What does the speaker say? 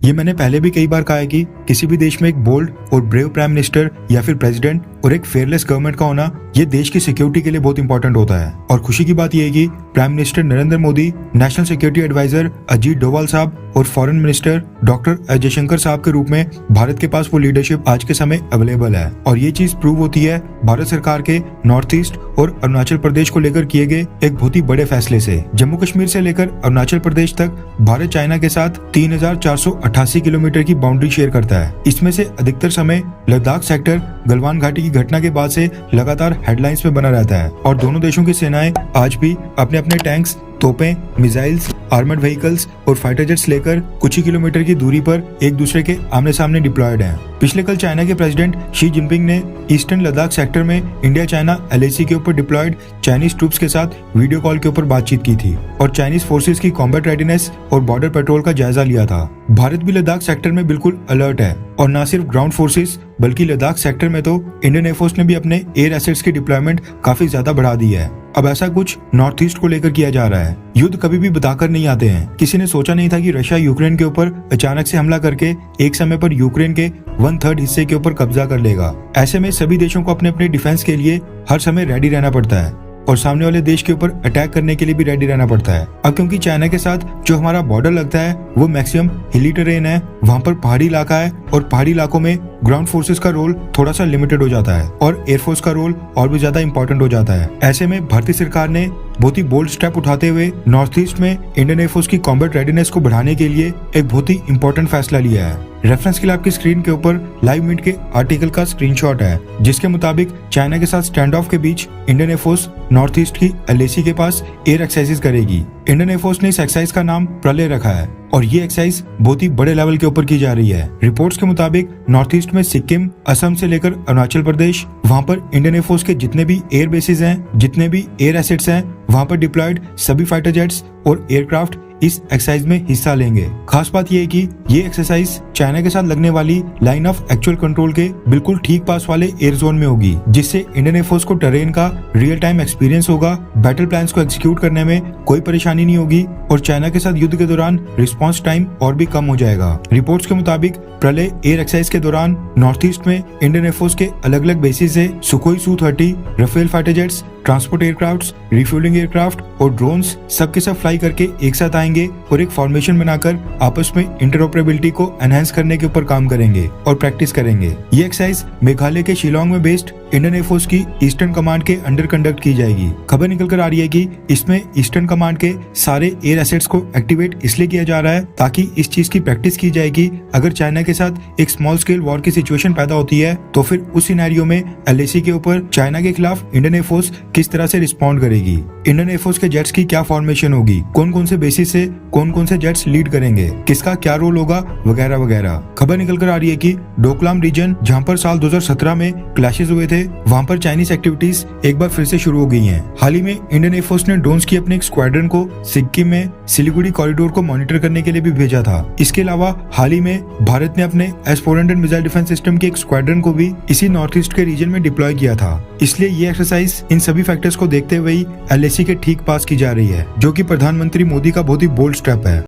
ये मैंने पहले भी कई बार कहा है कि किसी भी देश में एक बोल्ड और ब्रेव प्राइम मिनिस्टर या फिर प्रेसिडेंट और एक फेयरलेस गवर्नमेंट का होना ये देश की सिक्योरिटी के लिए बहुत इंपॉर्टेंट होता है। और खुशी की बात यह है कि prime minister Narendra Modi, national security advisor Ajit Doval साहब और foreign minister doctor S Jaishankar साहब के रूप में भारत के पास वो लीडरशिप आज के समय अवेलेबल है। और ये चीज प्रूव होती है भारत सरकार के नॉर्थ ईस्ट और अरुणाचल प्रदेश को लेकर किए गए एक बहुत ही बड़े फैसले से। जम्मू कश्मीर से लेकर अरुणाचल प्रदेश तक भारत चाइना के साथ 3488 किलोमीटर की बाउंड्री शेयर करता है। इसमें से अधिकतर समय लद्दाख सेक्टर गलवान घाटी की घटना के बाद से लगातार हेडलाइंस में बना रहता है। और दोनों देशों की सेनाएं आज भी अपने अपने टैंक्स, तोपें, मिसाइल्स, आर्मर्ड व्हीकल्स और फाइटर जेट्स लेकर कुछ ही किलोमीटर की दूरी पर एक दूसरे के आमने सामने डिप्लॉयड हैं। पिछले कल चाइना के प्रेसिडेंट शी जिनपिंग ने ईस्टर्न लद्दाख सेक्टर में इंडिया चाइना LAC के ऊपर डिप्लॉयड चाइनीज ट्रूप्स के साथ वीडियो कॉल के ऊपर बातचीत की थी और चाइनीज फोर्सेस की कॉम्बैट रेडीनेस और बॉर्डर पेट्रोल का जायजा लिया था। भारत भी लद्दाख सेक्टर में बिल्कुल अलर्ट है और न सिर्फ ग्राउंड फोर्सेस बल्कि लद्दाख सेक्टर में तो इंडियन एयरफोर्स ने भी अपने एयर एसेट्स की डिप्लॉयमेंट काफी ज्यादा बढ़ा दी है। अब ऐसा कुछ नॉर्थ ईस्ट को लेकर किया जा रहा है। युद्ध कभी भी बताकर नहीं आते हैं। किसी ने सोचा नहीं था कि रशिया यूक्रेन के ऊपर अचानक से हमला करके एक समय पर यूक्रेन के 1/3 हिस्से के ऊपर कब्जा कर लेगा। ऐसे में सभी देशों को अपने अपने डिफेंस के लिए हर समय रेडी रहना पड़ता है और सामने वाले देश के ऊपर अटैक करने के लिए भी रेडी रहना पड़ता है। अब क्योंकि चाइना के साथ जो हमारा बॉर्डर लगता है वो मैक्सिमम हिली टेरेन है, वहाँ पर पहाड़ी इलाका है और पहाड़ी इलाकों में ग्राउंड फोर्सेस का रोल थोड़ा सा लिमिटेड हो जाता है और एयरफोर्स का रोल और भी ज्यादा इंपॉर्टेंट हो जाता है। ऐसे में भारतीय सरकार ने बहुत ही बोल्ड स्टेप उठाते हुए नॉर्थ ईस्ट में इंडियन एयरफोर्स की कॉम्बैट रेडीनेस को बढ़ाने के लिए एक बहुत ही इंपॉर्टेंट फैसला लिया है। रेफरेंस के लिए आपकी स्क्रीन के ऊपर लाइव मिनट के आर्टिकल का स्क्रीनशॉट है, जिसके मुताबिक चाइना के साथ स्टैंड ऑफ के बीच इंडियन एयरफोर्स नॉर्थ ईस्ट की LAC के पास एयर एक्सरसाइज करेगी। इंडियन एयरफोर्स ने इस एक्सरसाइज का नाम प्रलय रखा है और ये एक्सरसाइज बहुत ही बड़े लेवल के ऊपर की जा रही है। रिपोर्ट्स के मुताबिक नॉर्थ ईस्ट में सिक्किम, असम से लेकर अरुणाचल प्रदेश, वहाँ पर इंडियन एयरफोर्स के जितने भी एयर बेसिस हैं, जितने भी एयर एसेट्स हैं, वहाँ पर डिप्लॉयड सभी फाइटर जेट्स और एयरक्राफ्ट इस एक्सरसाइज में हिस्सा लेंगे। खास बात यह है कि ये एक्सरसाइज चाइना के साथ लगने वाली लाइन ऑफ एक्चुअल कंट्रोल के बिल्कुल ठीक पास वाले एयर जोन में होगी, जिससे इंडियन एयरफोर्स को टेरेन का रियल टाइम एक्सपीरियंस होगा, बैटल प्लान्स को एग्जीक्यूट करने में कोई परेशानी नहीं होगी और चाइना के साथ युद्ध के दौरान रिस्पांस टाइम और भी कम हो जाएगा। रिपोर्ट्स के मुताबिक प्रलय एयर एक्सरसाइज के दौरान नॉर्थ ईस्ट में इंडियन एयरफोर्स के अलग अलग बेसिस से Sukhoi Su-30, Rafale fighter jets, transport aircraft, refuelling aircraft और ड्रोन्स सबके सब फ्लाई करके एक साथ आएंगे और एक फॉर्मेशन बनाकर आपस में इंटरऑपरेबिलिटी को एनहांस करने के ऊपर काम करेंगे और प्रैक्टिस करेंगे। ये एक्सरसाइज मेघालय के शिलोंग में बेस्ड इंडियन एयरफोर्स की ईस्टर्न कमांड के अंडर कंडक्ट की जाएगी। खबर निकल कर आ रही है कि इसमें ईस्टर्न कमांड के सारे एयर एसेट्स को एक्टिवेट इसलिए किया जा रहा है ताकि इस चीज की प्रैक्टिस की जाएगी। अगर चाइना के साथ एक स्मॉल स्केल वॉर की सिचुएशन पैदा होती है तो फिर उस सिनेरियो में LAC के ऊपर चाइना के खिलाफ इंडियन एयरफोर्स किस तरह से रिस्पॉन्ड करेगी, इंडियन एयरफोर्स के जेट्स की क्या फॉर्मेशन होगी, कौन कौन से बेसिस से कौन कौन से जेट्स लीड करेंगे, किसका क्या रोल होगा, वगैरह वगैरह। खबर निकल कर आ रही है कि डोकलाम रीजन, जहां पर साल 2017 में क्लैशेस हुए थे, वहां पर चाइनीज एक्टिविटीज एक बार फिर से शुरू हो गई हैं। हाल ही में इंडियन एयरफोर्स ने ड्रोन्स की अपने एक स्क्वाड्रन को सिक्किम में सिलीगुड़ी कॉरिडोर को मॉनिटर करने के लिए भी भेजा था। इसके अलावा हाल ही में भारत ने अपने S-400 मिसाइल डिफेंस सिस्टम के एक स्क्वाड्रन को भी इसी नॉर्थ ईस्ट के रीजन में डिप्लॉय किया था। इसलिए ये एक्सरसाइज इन सभी फैक्टर्स को देखते हुए ही LAC के ठीक पास की जा रही है, जो कि प्रधानमंत्री मोदी का बहुत ही बोल्ड स्टेप है।